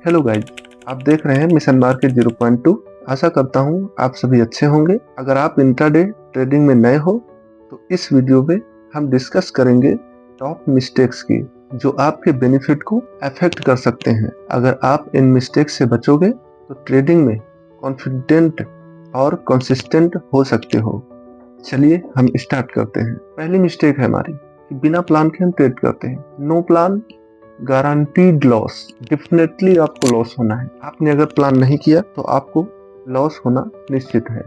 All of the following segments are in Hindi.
हेलो गाइज, आप देख रहे हैं मिशन मार्केट 0.2। आशा करता हूं आप सभी अच्छे होंगे। अगर आप इंट्राडे ट्रेडिंग में नए हो तो इस वीडियो में हम डिस्कस करेंगे टॉप मिस्टेक्स की जो आपके बेनिफिट को अफेक्ट कर सकते हैं। अगर आप इन मिस्टेक्स से बचोगे तो ट्रेडिंग में कॉन्फिडेंट और कंसिस्टेंट हो सकते हो। चलिए हम स्टार्ट करते हैं। पहली मिस्टेक है हमारी कि बिना प्लान के हम ट्रेड करते हैं। No plan guaranteed loss. Definitely आपको लॉस होना है। आपने अगर प्लान नहीं किया तो आपको लॉस होना निश्चित है,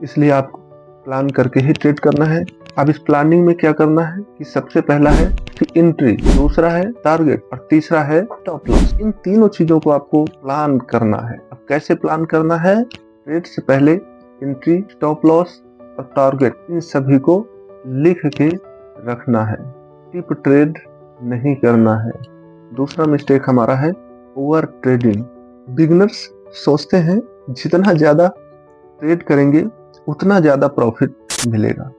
इसलिए आपको प्लान करके ही ट्रेड करना है। अब इस प्लानिंग में क्या करना है कि सबसे पहला है कि एंट्री, दूसरा है टारगेट और तीसरा है स्टॉप लॉस। इन तीनों चीजों को आपको प्लान करना है। अब कैसे प्लान करना है? ट्रेड से पहले एंट्री, स्टॉप लॉस और टारगेट, इन सभी को लिख के रखना है। टिप ट्रेड नहीं करना है। दूसरा मिस्टेक हमारा है ओवर ट्रेडिंग। बिगिनर्स सोचते हैं जितना ज्यादा ट्रेड करेंगे उतना ज्यादा प्रॉफिट मिलेगा,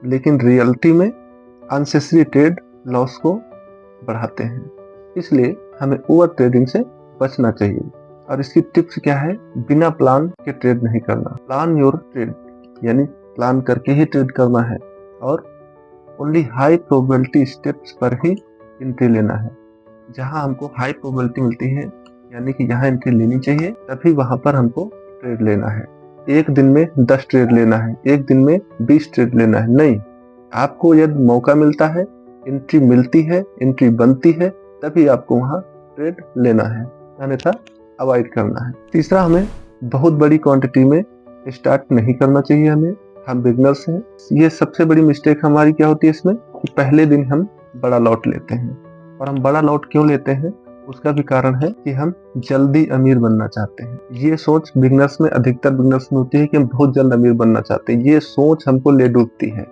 लेकिन रियलिटी में अननेसेसरी ट्रेड लॉस को बढ़ाते हैं। इसलिए हमें ओवर ट्रेडिंग से बचना चाहिए। और इसकी टिप्स क्या है? बिना प्लान के ट्रेड नहीं करना। प्लान योर ट्रेड, यानी प्लान करके ही ट्रेड करना है और ओनली हाई प्रोबेबिलिटी स्टेप्स पर ही एंट्री लेना है। जहां हमको हाई प्रोबेबिलिटी मिलती है, यानी कि जहां एंट्री लेनी चाहिए, तभी वहां पर हमको ट्रेड लेना है। एक दिन में 10 ट्रेड लेना है, एक दिन में 20 ट्रेड लेना है, नहीं। आपको यदि मौका मिलता है, एंट्री मिलती है, एंट्री बनती है, तभी आपको वहां ट्रेड लेना है, अन्यथा अवॉइड करना है। तीसरा, हमें बहुत बड़ी क्वांटिटी में स्टार्ट नहीं करना चाहिए। हम बिगनर्स हैं। ये सबसे बड़ी मिस्टेक हमारी क्या होती है इसमें कि पहले दिन हम बड़ा लॉट लेते हैं। और हम बड़ा लॉट क्यों लेते हैं? उसका भी कारण है कि हम जल्दी अमीर बनना चाहते हैं। ये सोच बिगनर्स में, अधिकतर बिगनर्स में होती है कि हम बहुत जल्द अमीर बनना चाहते हैं। ये सोच हमको ले डूबती है,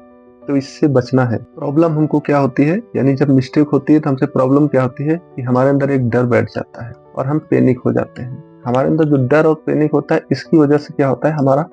तो इससे बचना है। प्रॉब्लम हमको क्या होती है, यानी जब मिस्टेक होती है तो हमसे प्रॉब्लम क्या होती है कि हमारे अंदर एक डर बैठ जाता है और हम पैनिक हो जाते हैं। हमारे अंदर जो डर और पैनिक होता है, इसकी वजह से क्या होता है, हमारा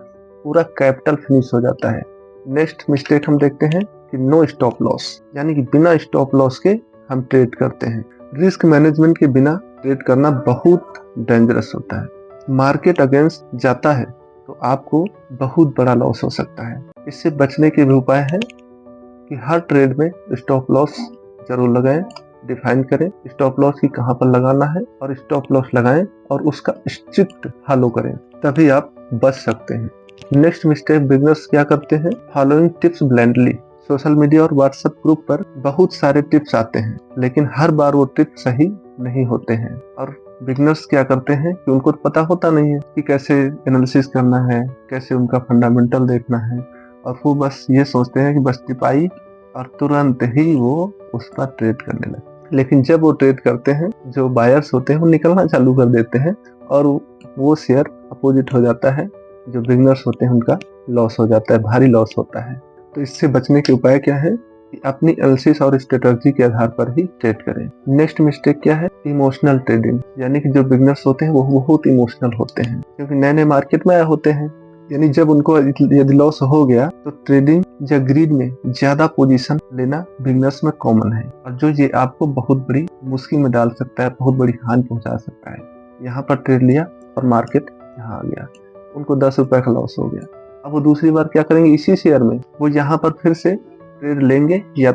पूरा कैपिटल फिनिश हो जाता है। नेक्स्ट मिस्टेक हम देखते हैं कि नो स्टॉप लॉस, यानी कि बिना स्टॉप लॉस के हम ट्रेड करते हैं। रिस्क मैनेजमेंट के बिना ट्रेड करना बहुत डेंजरस होता है। मार्केट अगेंस्ट जाता है तो आपको बहुत बड़ा लॉस हो सकता है। इससे बचने के भी उपाय है कि हर ट्रेड में स्टॉप लॉस जरूर लगाएं। डिफाइन करें स्टॉप लॉस की कहां पर लगाना है और स्टॉप लॉस लगाएं और उसका स्ट्रिक्ट फॉलो करें, तभी आप बच सकते हैं। नेक्स्ट मिस्टेक बिगिनर्स क्या करते हैं? Following tips blindly. Social media और व्हाट्सएप ग्रुप पर बहुत सारे टिप्स आते हैं, लेकिन हर बार वो टिप्स सही नहीं होते हैं। और बिगिनर्स क्या करते हैं कि उनको पता होता नहीं है कि कैसे एनालिसिस करना है, कैसे उनका फंडामेंटल देखना है, और वो बस ये सोचते हैं कि बस टिप आई और तुरंत ही वो उस पर ट्रेड करने लगे। लेकिन जब वो ट्रेड करते हैं, जो बायर्स होते हैं वो निकलना चालू कर देते हैं और वो शेयर अपोजिट हो जाता है। जो बिगिनर्स होते हैं उनका लॉस हो जाता है, भारी लॉस होता है। तो इससे बचने के उपाय क्या है कि अपनी एनालिसिस और स्ट्रेटजी के आधार पर ही ट्रेड करें। नेक्स्ट मिस्टेक क्या है? इमोशनल ट्रेडिंग, यानी कि जो बिगिनर्स होते हैं वो बहुत इमोशनल होते हैं, क्योंकि नए नए मार्केट में आए होते हैं। यानी जब उनको यदि लॉस हो गया तो ट्रेडिंग या ग्रीड में ज्यादा पोजीशन लेना बिगिनर्स में कॉमन है, और जो ये आपको बहुत बड़ी मुश्किल में डाल सकता है, बहुत बड़ी हानि पहुंचा सकता है। यहाँ पर ट्रेड लिया और मार्केट यहाँ आ गया, उनको 10 रुपए का लॉस हो गया। अब वो दूसरी बार क्या करेंगे? इसी शेयर में वो यहाँ पर फिर से ट्रेड लेंगे, या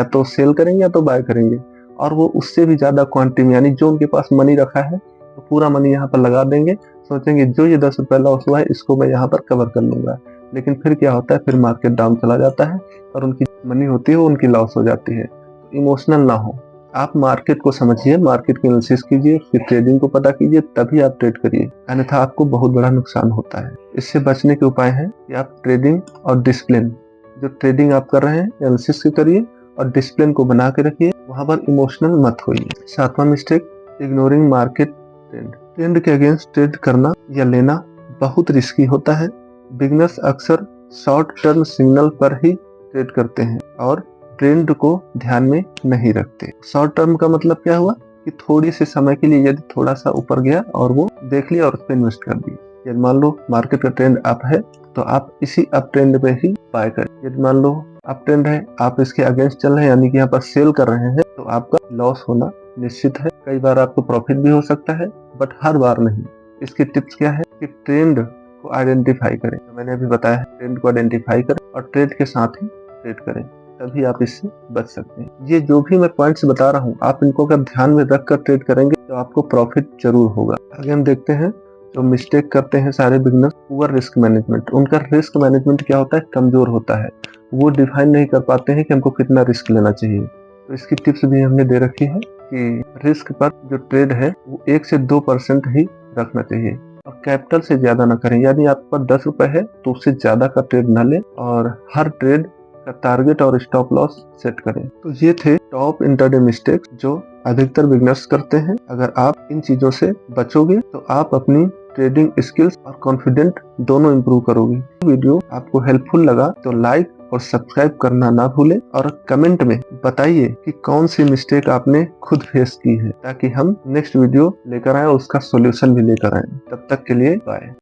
तो सेल करेंगे या तो बाय करेंगे, और वो उससे भी ज्यादा क्वांटिटी में, यानी जो उनके पास मनी रखा है तो पूरा मनी यहाँ पर लगा देंगे। सोचेंगे जो ये 10 रुपए लॉस हुआ है इसको मैं यहाँ पर कवर कर लूंगा। लेकिन फिर क्या होता है, फिर मार्केट डाउन चला जाता है और उनकी मनी होती है वो उनकी लॉस हो जाती है। तो इमोशनल ना हो, आप मार्केट को समझिए, मार्केट की एनालिसिस कीजिए, फिर ट्रेडिंग को पता कीजिए, तभी आप ट्रेड करिए, अन्यथा आपको बहुत बड़ा नुकसान होता है। इससे बचने के उपाय है कि आप ट्रेडिंग और डिसिप्लिन, जो ट्रेडिंग आप कर रहे हैं एनालिसिस की करिए और डिसिप्लिन को बना के रखिए, वहां पर इमोशनल मत होइए। सातवां mistake, ignoring market trend. Trend के अगेंस्ट ट्रेड करना या लेना बहुत रिस्की होता है। बिगिनर्स अक्सर शॉर्ट टर्म सिग्नल पर ही ट्रेड करते हैं और ट्रेंड को ध्यान में नहीं रखते। शॉर्ट टर्म का मतलब क्या हुआ कि थोड़ी से समय के लिए यदि थोड़ा सा ऊपर गया और वो देख लिया और उस पर इन्वेस्ट कर दिया। यदि मान लो मार्केट का ट्रेंड अप है तो आप इसी अप ट्रेंड पे ही बाय करें। यदि मान लो अप ट्रेंड है, आप इसके अगेंस्ट चल रहे हैं, यानी कि यहाँ पर सेल कर रहे हैं, तो आपका लॉस होना निश्चित है। कई बार आपको प्रॉफिट भी हो सकता है, बट हर बार नहीं। इसकी टिप्स क्या है कि ट्रेंड को आइडेंटिफाई करें, तो मैंने अभी बताया है, ट्रेंड को आइडेंटिफाई करें और ट्रेड के साथ ही ट्रेड करें, तभी आप इससे बच सकते हैं। ये जो भी मैं पॉइंट्स बता रहा हूँ, आप इनको अगर ध्यान में रख कर ट्रेड करेंगे तो आपको प्रॉफिट जरूर होगा। आगे हम देखते हैं जो मिस्टेक करते हैं सारे बिगनर्स, पुअर रिस्क मैनेजमेंट। उनका रिस्क मैनेजमेंट क्या होता है, कमजोर होता है। वो डिफाइन नहीं कर पाते हैं कि हमको कितना रिस्क लेना चाहिए। तो इसकी टिप्स भी हमने दे रखी है कि रिस्क पर जो ट्रेड है वो 1 से 2% ही रखना चाहिए और कैपिटल से ज्यादा ना करें। यानी आपके पास 10 रुपए है तो उससे ज्यादा का ट्रेड ना लें और हर ट्रेड का टारगेट और स्टॉप लॉस सेट करें। तो ये थे टॉप इंट्राडे मिस्टेक्स जो अधिकतर बिगनर्स करते हैं। अगर आप इन चीजों से बचोगे तो आप अपनी ट्रेडिंग स्किल्स और कॉन्फिडेंट दोनों इंप्रूव करोगे। वीडियो आपको हेल्पफुल लगा तो लाइक और सब्सक्राइब करना ना भूलें और कमेंट में बताइए कि कौन सी मिस्टेक आपने खुद फेस की है, ताकि हम नेक्स्ट वीडियो लेकर आए और उसका सॉल्यूशन भी लेकर आए। तब तक के लिए बाय।